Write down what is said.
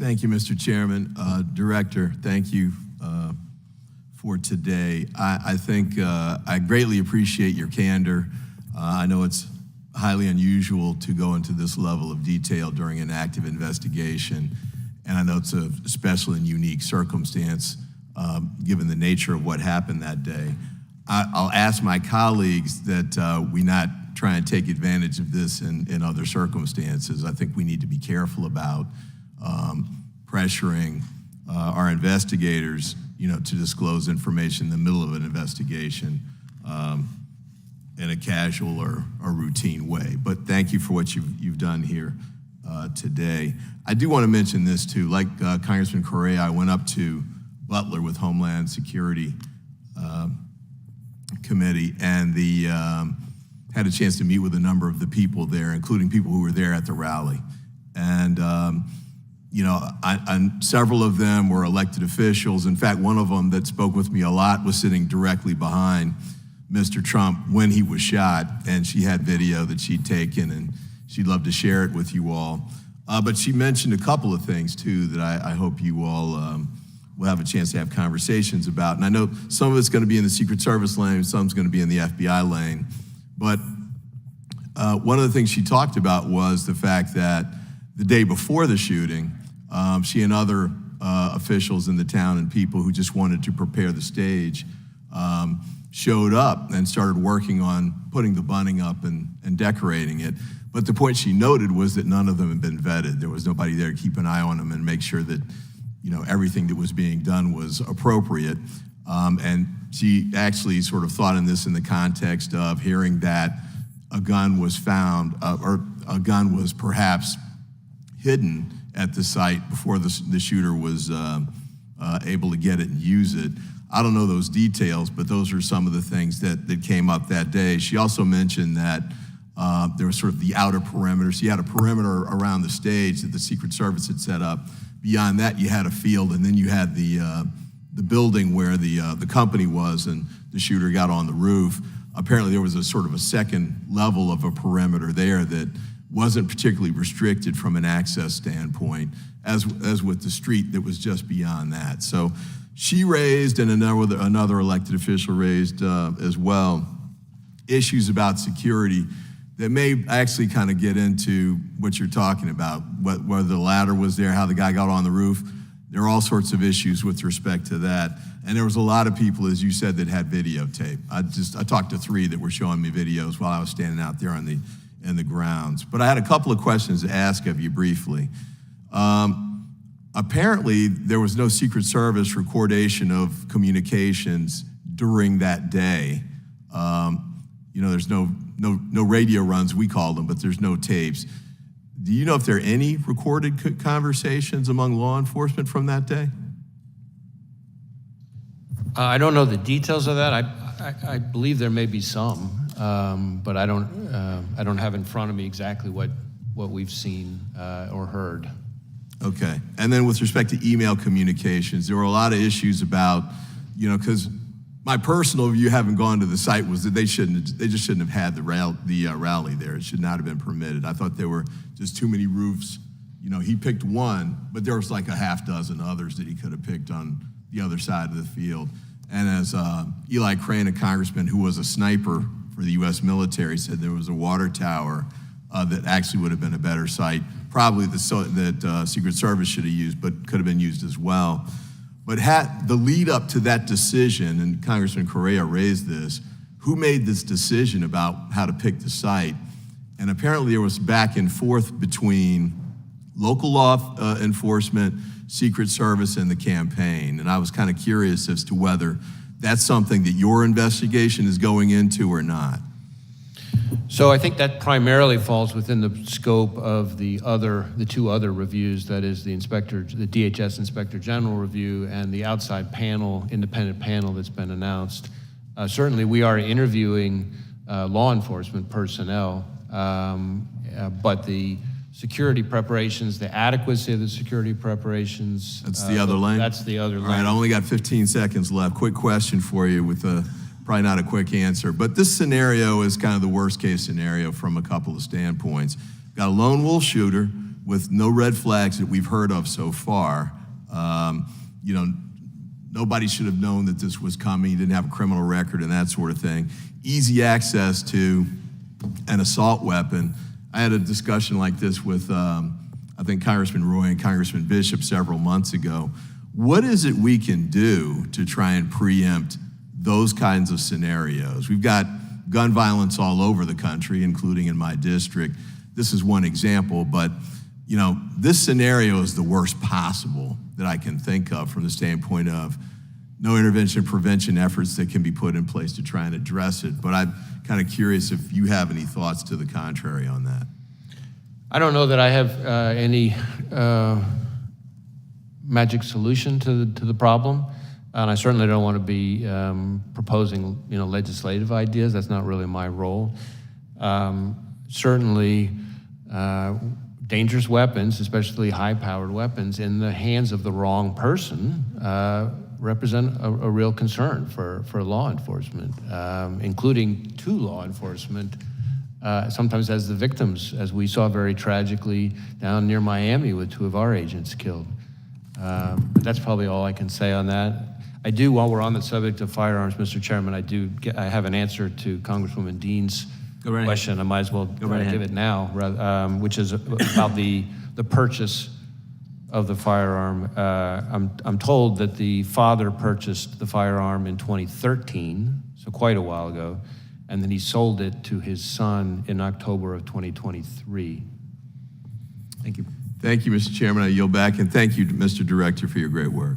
Thank you, Mr. Chairman. Director, thank you for today. I think I greatly appreciate your candor. I know it's highly unusual to go into this level of detail during an active investigation, and I know it's a special and unique circumstance given the nature of what happened that day. I'll ask my colleagues that we not try and take advantage of this in other circumstances. I think we need to be careful about pressuring our investigators, to disclose information in the middle of an investigation in a casual or routine way. But thank you for what you've done here today. I do want to mention this too. Like Congressman Correa, I went up to Butler with Homeland Security Committee, and had a chance to meet with a number of the people there, including people who were there at the rally. And several of them were elected officials. In fact, one of them that spoke with me a lot was sitting directly behind Mr. Trump when he was shot, and she had video that she'd taken, and she'd love to share it with you all. But she mentioned a couple of things, too, that I hope you all will have a chance to have conversations about. And I know some of it's going to be in the Secret Service lane, some's going to be in the FBI lane. But one of the things she talked about was the fact that the day before the shooting, she and other officials in the town and people who just wanted to prepare the stage showed up and started working on putting the bunting up and decorating it. But the point she noted was that none of them had been vetted. There was nobody there to keep an eye on them and make sure that everything that was being done was appropriate. And she actually sort of thought in the context of hearing that a gun was found, or a gun was perhaps hidden at the site before the shooter was able to get it and use it. I don't know those details, but those are some of the things that came up that day. She also mentioned that there was sort of the outer perimeter. So you had a perimeter around the stage that the Secret Service had set up. Beyond that, you had a field, and then you had the building where the company was, and the shooter got on the roof. Apparently, there was a sort of a second level of a perimeter there that wasn't particularly restricted from an access standpoint, as with the street that was just beyond that. So she raised, and another elected official raised as well, issues about security that may actually kind of get into what you're talking about, whether the ladder was there, how the guy got on the roof. There are all sorts of issues with respect to that. And there was a lot of people, as you said, that had videotape. I talked to 3 that were showing me videos while I was standing out there in the grounds. But I had a couple of questions to ask of you briefly. Apparently, there was no Secret Service recordation of communications during that day. There's no radio runs, we call them, but there's no tapes. Do you know if there are any recorded conversations among law enforcement from that day? I don't know the details of that. I believe there may be some, but I don't have in front of me exactly what we've seen or heard. Okay. And then with respect to email communications, there were a lot of issues about, because my personal view, having gone to the site, was that they just shouldn't have had the rally there. It should not have been permitted. I thought there were just too many roofs. He picked one, but there was like a half dozen others that he could have picked on the other side of the field. And as Eli Crane, a congressman who was a sniper for the U.S. military, said, there was a water tower that actually would have been a better site, probably that Secret Service should have used, but could have been used as well. But had the lead up to that decision, and Congressman Correa raised this, who made this decision about how to pick the site? And apparently there was back and forth between local law enforcement, Secret Service, and the campaign. And I was kind of curious as to whether that's something that your investigation is going into or not. So I think that primarily falls within the scope of the 2 other reviews, that is the DHS Inspector General review and the outside panel, independent panel that's been announced. Certainly we are interviewing law enforcement personnel, but the security preparations, the adequacy of the security preparations. That's the other lane? That's the other lane. All right, I only got 15 seconds left. Quick question for you with probably not a quick answer, but this scenario is kind of the worst case scenario from a couple of standpoints. Got a lone wolf shooter with no red flags that we've heard of so far. You know, nobody should have known that this was coming. He didn't have a criminal record and that sort of thing. Easy access to an assault weapon. I had a discussion like this with, I think, Congressman Roy and Congressman Bishop several months ago. What is it we can do to try and preempt those kinds of scenarios? We've got gun violence all over the country, including in my district. This is one example, but you know, this scenario is the worst possible that I can think of from the standpoint of no intervention prevention efforts that can be put in place to try and address it. But I'm kind of curious if you have any thoughts to the contrary on that. I don't know that I have any magic solution to the problem, and I certainly don't want to be proposing, you know, legislative ideas. That's not really my role. Certainly, dangerous weapons, especially high-powered weapons, in the hands of the wrong person represent a real concern for law enforcement, including to law enforcement, sometimes as the victims, as we saw very tragically down near Miami with 2 of our agents killed. But that's probably all I can say on that. I do, while we're on the subject of firearms, Mr. Chairman, I have an answer to Congresswoman Dean's question. I might as well give it now, which is about the purchase of the firearm. I'm told that the father purchased the firearm in 2013, so quite a while ago, and then he sold it to his son in October of 2023. Thank you. Thank you, Mr. Chairman. I yield back, and thank you, Mr. Director, for your great work.